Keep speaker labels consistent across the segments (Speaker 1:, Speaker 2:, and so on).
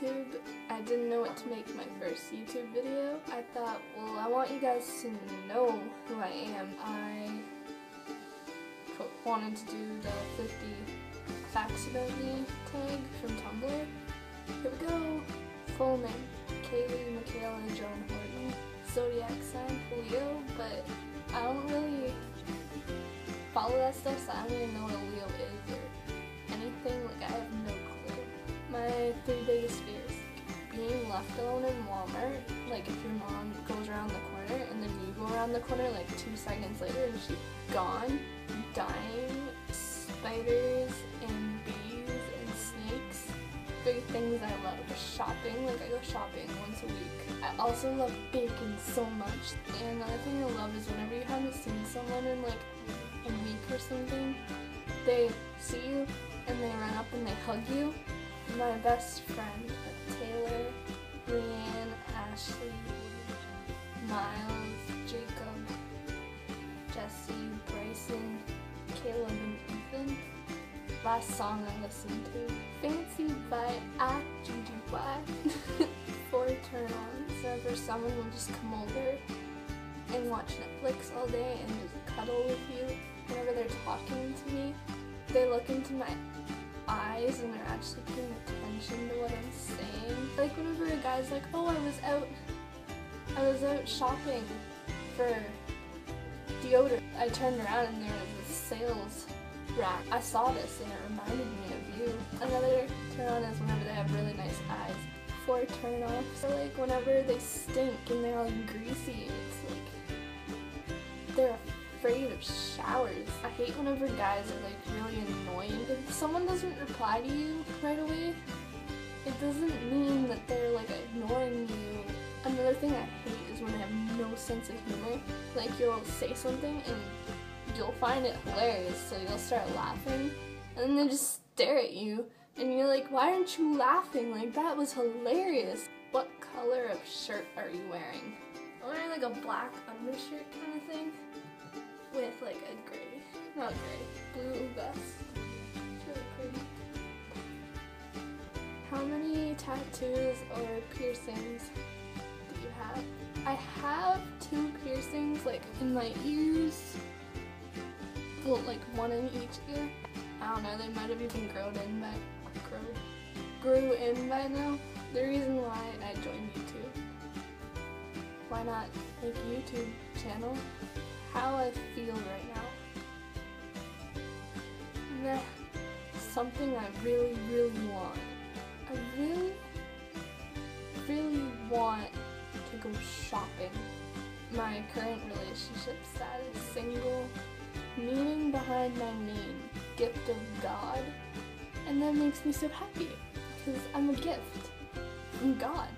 Speaker 1: YouTube. I didn't know what to make my first YouTube video. I thought, well, I want you guys to know who I am. I wanted to do the 50 facts about me tag from Tumblr. Here we go. Full name, Kaylee Michaela Joan Horton. Zodiac sign, Leo, but I don't really follow that stuff, so I don't even know what a Leo is or anything. Like, I have no clue. My 3 biggest fears. Being left alone in Walmart, like if your mom goes around the corner and then you go around the corner like 2 seconds later and she's gone. Dying, spiders and bees and snakes. 3 things I love. Shopping, like I go shopping once a week. I also love baking so much. And another thing I love is whenever you haven't seen someone in like a week or something, they see you and they run up and they hug you. My best friend, Taylor, Leanne, Ashley, Miles, Jacob, Jesse, Bryson, Caleb, and Ethan. Last song I listened to, Fancy by @GGY. 4 turn-ons. Whenever someone will just come over and watch Netflix all day and just cuddle with you. Whenever they're talking to me, they look into my eyes and they're actually paying attention to what I'm saying. Like whenever a guy's like, oh, I was out shopping for deodorant. I turned around and there was a sales rack. I saw this and it reminded me of you. Another turn on is whenever they have really nice eyes. 4 turn offs are like whenever they stink and they're all greasy. It's like they're afraid of showers. I hate whenever guys are like really annoying. If someone doesn't reply to you right away, it doesn't mean that they're like ignoring you. Another thing I hate is when they have no sense of humor. Like you'll say something and you'll find it hilarious, so you'll start laughing and then they just stare at you and you're like, why aren't you laughing? Like, that was hilarious. What color of shirt are you wearing? I'm wearing like a black undershirt kind of thing with like a gray, not gray, blue vest. It's really pretty. How many tattoos or piercings do you have? I have 2 piercings, like in my ears. Well, like 1 in each ear. I don't know, they might have even grew in by now. The reason why I joined YouTube. Why not make a YouTube channel? How I feel right now. Nah, something I really, really want. I really want to go shopping. My current relationship status, single. Meaning behind my name, gift of God, and that makes me so happy because I'm a gift from God.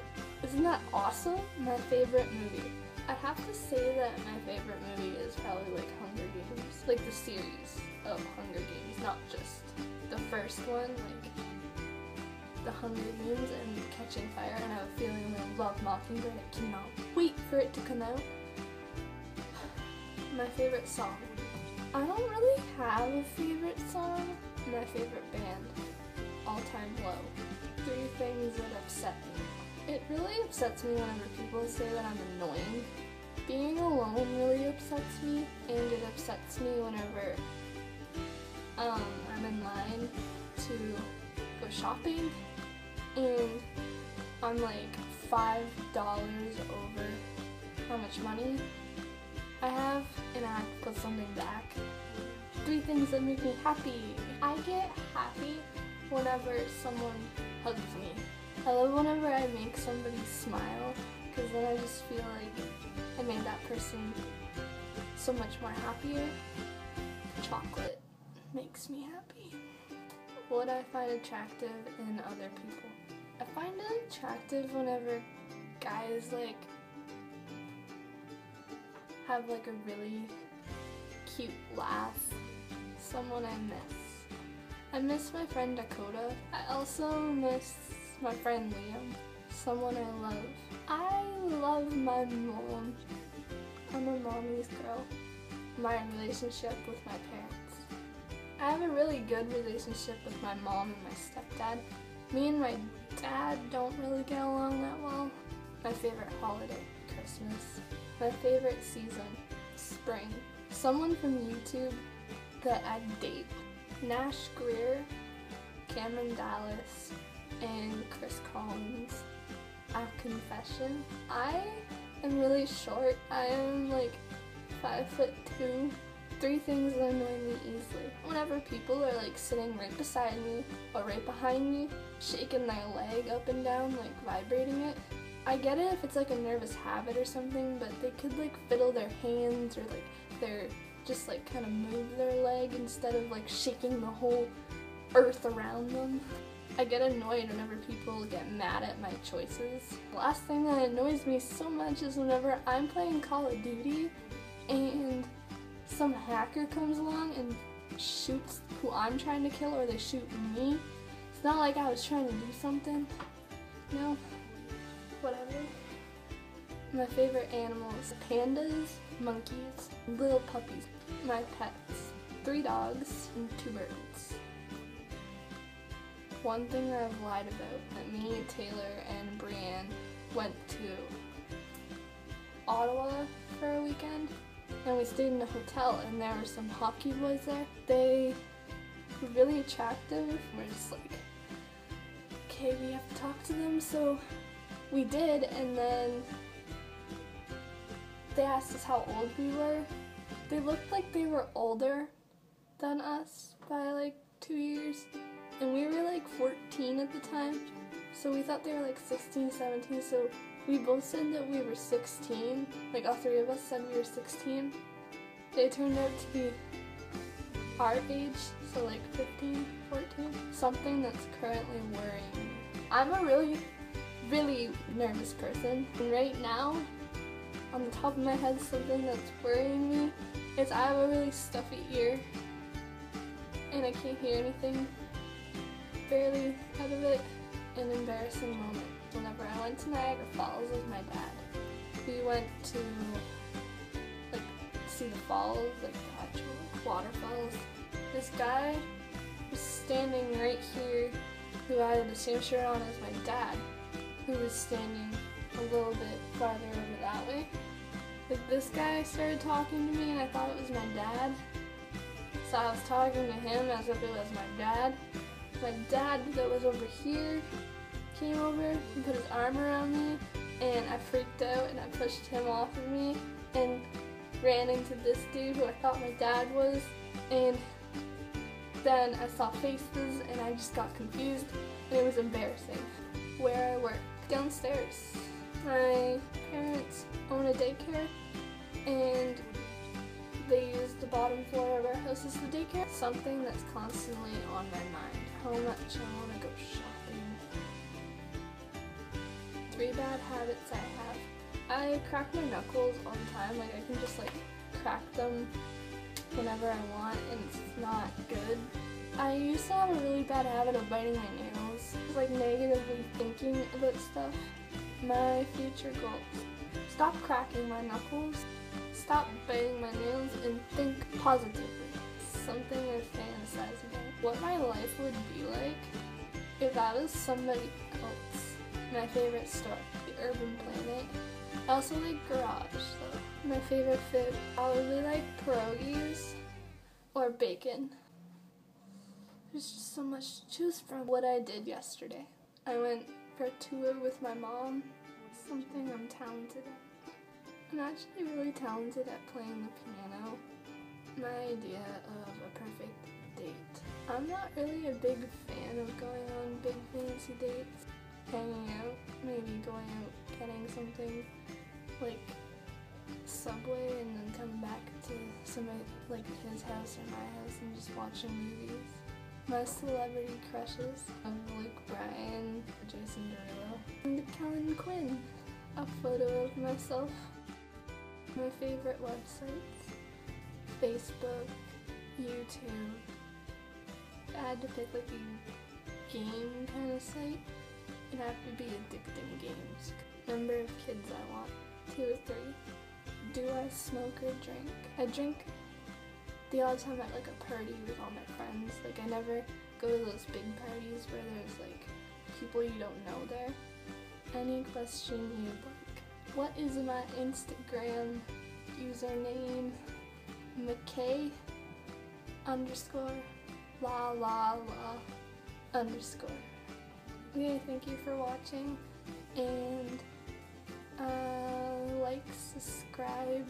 Speaker 1: Isn't that awesome? My favorite movie. I have to say that my favorite movie is probably like Hunger Games, like the series of Hunger Games, not just the first one, like the Hunger Games and Catching Fire, and I have a feeling I love Mockingbird. I cannot wait for it to come out. My favorite song. I don't really have a favorite song. My favorite band, All Time Low. 3 things that upset me. It really upsets me whenever people say that I'm annoying. Being alone really upsets me, and it upsets me whenever I'm in line to go shopping and I'm like $5 over how much money I have, and I have to put something back. 3 things that make me happy. I get happy whenever someone hugs me. I love whenever I make somebody smile, because then I just feel like I made that person so much more happier. Chocolate makes me happy. What I find attractive in other people. I find it attractive whenever guys like have like a really cute laugh. Someone I miss. I miss my friend Dakota. I also miss my friend Liam. Someone I love. I love my mom. I'm a mommy's girl. My relationship with my parents. I have a really good relationship with my mom and my stepdad. Me and my dad don't really get along that well. My favorite holiday, Christmas. My favorite season, spring. Someone from YouTube that I'd date, Nash Greer, Cameron Dallas, and Chris Collins. A confession, I am really short. I am like 5'2". 3 things that annoy me easily. Whenever people are like sitting right beside me or right behind me, shaking their leg up and down, like vibrating it. I get it if it's like a nervous habit or something, but they could like fiddle their hands or like they're just like kind of move their leg instead of like shaking the whole earth around them. I get annoyed whenever people get mad at my choices. The last thing that annoys me so much is whenever I'm playing Call of Duty and some hacker comes along and shoots who I'm trying to kill, or they shoot me. It's not like I was trying to do something. No, whatever. My favorite animals, pandas, monkeys, little puppies. My pets, 3 dogs and 2 birds. One thing that I've lied about, that me, Taylor, and Brienne went to Ottawa for a weekend, and we stayed in a hotel, and there were some hockey boys there. They were really attractive. We're just like, okay, we have to talk to them, so we did, and then they asked us how old we were. They looked like they were older than us by like 2 years. And we were like 14 at the time, so we thought they were like 16, 17, so we both said that we were 16, like all 3 of us said we were 16. They turned out to be our age, so like 15, 14, something that's currently worrying me. I'm a really nervous person, and right now, on the top of my head, something that's worrying me is I have a really stuffy ear, and I can't hear anything. Barely out of it. An embarrassing moment whenever I went to Niagara Falls with my dad. We went to like see the falls, like the actual waterfalls. This guy was standing right here who had the same shirt on as my dad, who was standing a little bit farther over that way. Like this guy started talking to me and I thought it was my dad. So I was talking to him as if it was my dad. My dad that was over here came over and put his arm around me, and I freaked out and I pushed him off of me and ran into this dude who I thought my dad was, and then I saw faces and I just got confused and it was embarrassing. Where I work, downstairs, my parents own a daycare and they use the bottom floor of our house as the daycare. Something that's constantly on my mind. How much I want to go shopping. 3 bad habits I have. I crack my knuckles all the time. Like I can just like crack them whenever I want and it's not good. I used to have a really bad habit of biting my nails. Like negatively thinking about stuff. My future goals. Stop cracking my knuckles. Stop biting my nails and think positively. Something I fantasize about. What my life would be like if I was somebody else. My favorite store, the Urban Planet. I also like Garage though. My favorite food, probably like pierogies or bacon. There's just so much to choose from. What I did yesterday. I went for a tour with my mom. Something I'm talented at. I'm actually really talented at playing the piano. My idea of a perfect date. I'm not really a big fan of going on big fancy dates. Hanging out, maybe going out, getting something like Subway and then coming back to somebody like his house or my house and just watching movies. My celebrity crushes of Luke Bryan, Jason Derulo, and Kellen Quinn. A photo of myself. My favorite websites, Facebook, YouTube. If I had to pick like a game kind of site, it'd have to be addicting games. Number of kids I want, 2 or 3. Do I smoke or drink? I drink the odd time at like a party with all my friends. Like I never go to those big parties where there's like people you don't know there. Any question you'd like. What is my Instagram username? McKay _ la la la _ Okay, thank you for watching, and like, subscribe,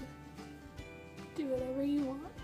Speaker 1: do whatever you want.